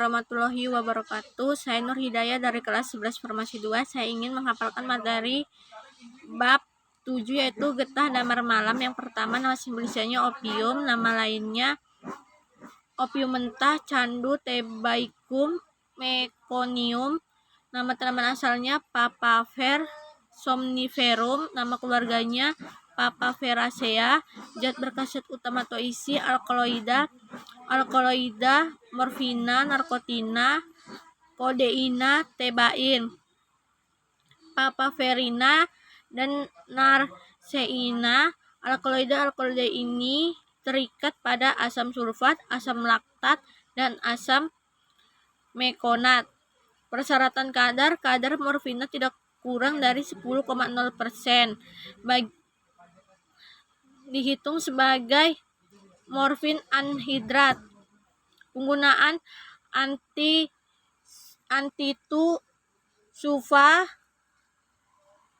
warahmatullahi wabarakatuh. Saya Nur Hidayah dari kelas 11 Farmasi 2. Saya ingin menghafalkan materi bab 7 yaitu getah damar malam. Yang pertama, nama simbolisasinya opium, nama lainnya opium mentah, candu, tebaicum, meconium. Nama tanaman asalnya Papaver somniferum, nama keluarganya Papaveraceae. Zat berkhasiat utama atau isi alkaloida, morfina, narkotina, kodeina, tebain, papaverina, dan narseina. Alkaloida ini terikat pada asam sulfat, asam laktat, dan asam mekonat. Persyaratan kadar morfina tidak kurang dari 10,0%. Dihitung sebagai morfin anhidrat. Penggunaan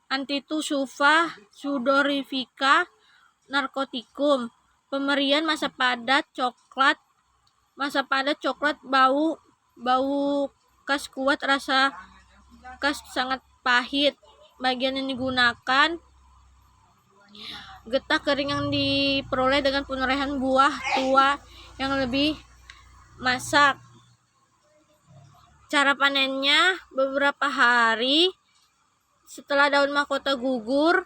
antitusufa sudorifica narkotikum. Pemberian masa padat coklat bau khas kuat, rasa khas sangat pahit. Bagian yang digunakan getah kering yang diperoleh dengan pengerahan buah tua yang lebih masak. Cara panennya beberapa hari setelah daun mahkota gugur,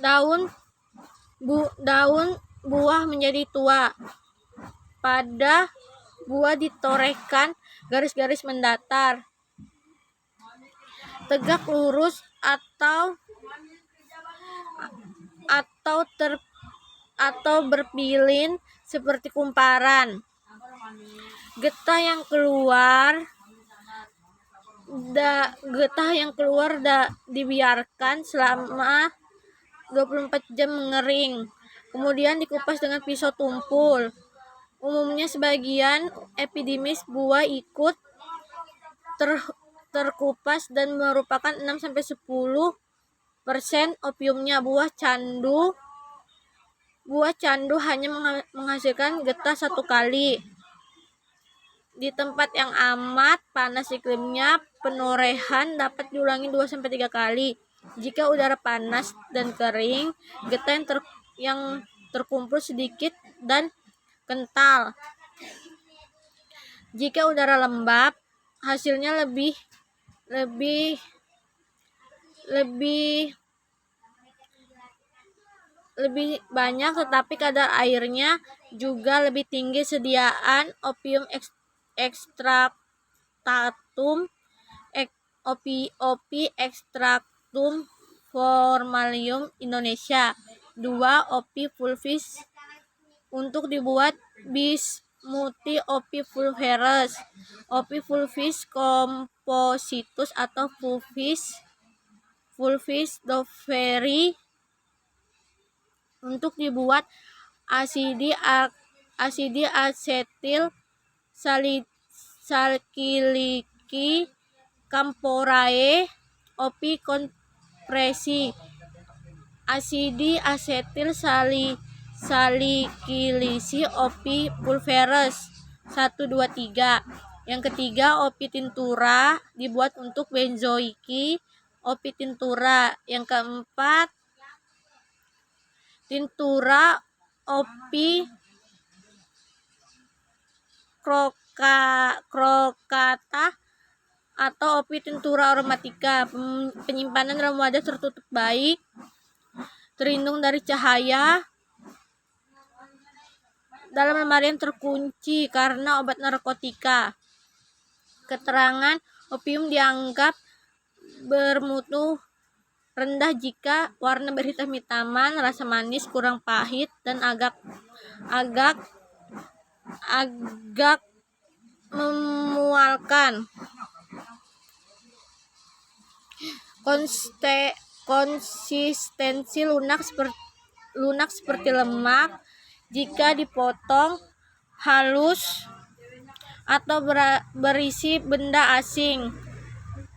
daun buah menjadi tua. Pada buah ditorehkan garis-garis mendatar, tegak lurus atau berpilin seperti kumparan. Getah yang keluar dibiarkan selama 24 jam mengering. Kemudian dikupas dengan pisau tumpul. Umumnya sebagian epidemis buah ikut terkupas dan merupakan 6-10% opiumnya. Buah candu hanya menghasilkan getah 1 kali. Di tempat yang amat panas iklimnya, penorehan dapat diulangi 2-3 kali. Jika udara panas dan kering, getah yang terkumpul sedikit dan kental. Jika udara lembab, hasilnya lebih banyak, tetapi kadar airnya juga lebih tinggi. Sediaan opium extractum opi extractum formalium Indonesia. 2. Opi fulvis untuk dibuat bismuthi opi fulveres, opi fulvis compositus atau fulvis doveri untuk dibuat asidi asetil salicyliki camphorae opi kompresi, asidi asetil salicylisi opi pulveres 1, 2, 3. Yang ketiga, opi tintura dibuat untuk benzoiki opi tintura. Yang keempat, tintura opi crocata atau opi tintura aromatica. Penyimpanan dalam wadah tertutup baik, terlindung dari cahaya, dalam lemari yang terkunci karena obat narkotika. Keterangan opium dianggap bermutu rendah jika warna berhitam-hitaman, rasa manis, kurang pahit, dan agak memualkan. Konsistensi lunak seperti lemak. Jika dipotong halus atau berisi benda asing.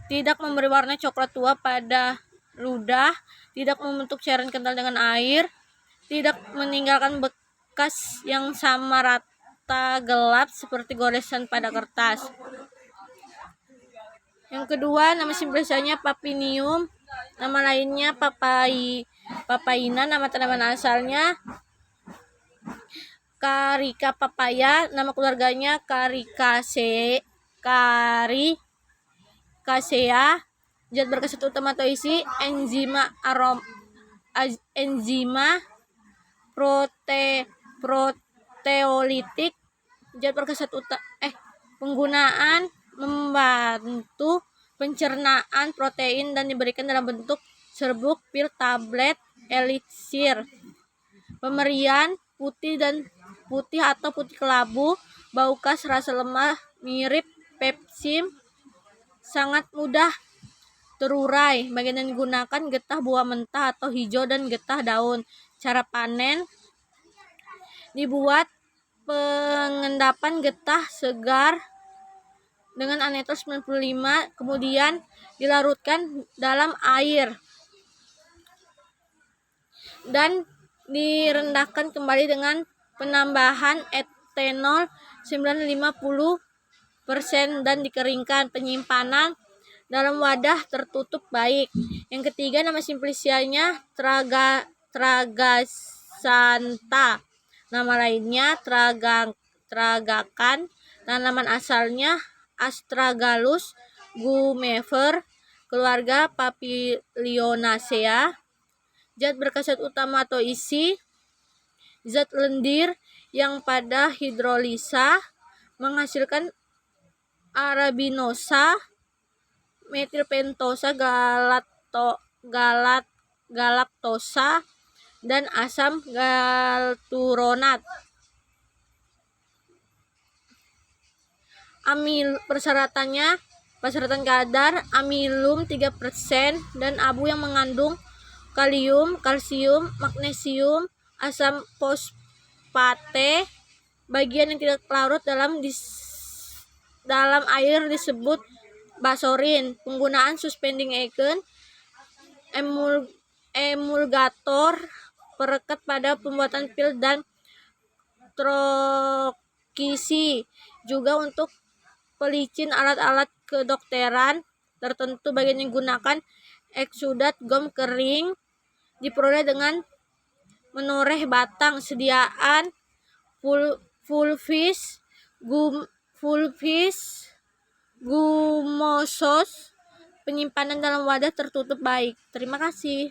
Tidak memberi warna coklat tua pada ludah. Tidak membentuk cairan kental dengan air. Tidak meninggalkan bekas yang sama rata serta gelap seperti goresan pada kertas. Yang kedua, nama simplisanya Papinium, nama lainnya Papaina, nama tanaman asalnya Carica papaya, nama keluarganya Caricacea. Zat berkhasiat utama atau isi enzima proteolitik. Zat berkhasiat penggunaan membantu pencernaan protein dan diberikan dalam bentuk serbuk, pil, tablet, eliksir. Pemberian putih atau putih kelabu, bau khas, rasa lemah, mirip pepsim, sangat mudah terurai. Bagian yang digunakan getah buah mentah atau hijau dan getah daun. Cara panen: dibuat pengendapan getah segar dengan anetor 95, kemudian dilarutkan dalam air dan direndahkan kembali dengan penambahan etanol 950% dan dikeringkan. Penyimpanan dalam wadah tertutup baik. Yang ketiga, nama simplicianya Tragasanta, nama lainnya Tragacan. Tanaman asalnya Astragalus gumever, keluarga Papilionaceae. Zat berkhasiat utama atau isi: zat lendir yang pada hidrolisa menghasilkan arabinosa, metilpentosa, galaktosa, dan asam galturonat. Persyaratan kadar amilum 3% dan abu yang mengandung kalium, kalsium, magnesium, asam fosfate. Bagian yang tidak larut dalam air disebut basorin. Penggunaan suspending agent, emulgator, perekat pada pembuatan pil, dan trokisi. Juga untuk pelicin alat-alat kedokteran tertentu. Bagian yang digunakan eksudat gom kering, diperoleh dengan menoreh batang. Sediaan Fulvis gumosos. Penyimpanan dalam wadah tertutup baik. Terima kasih.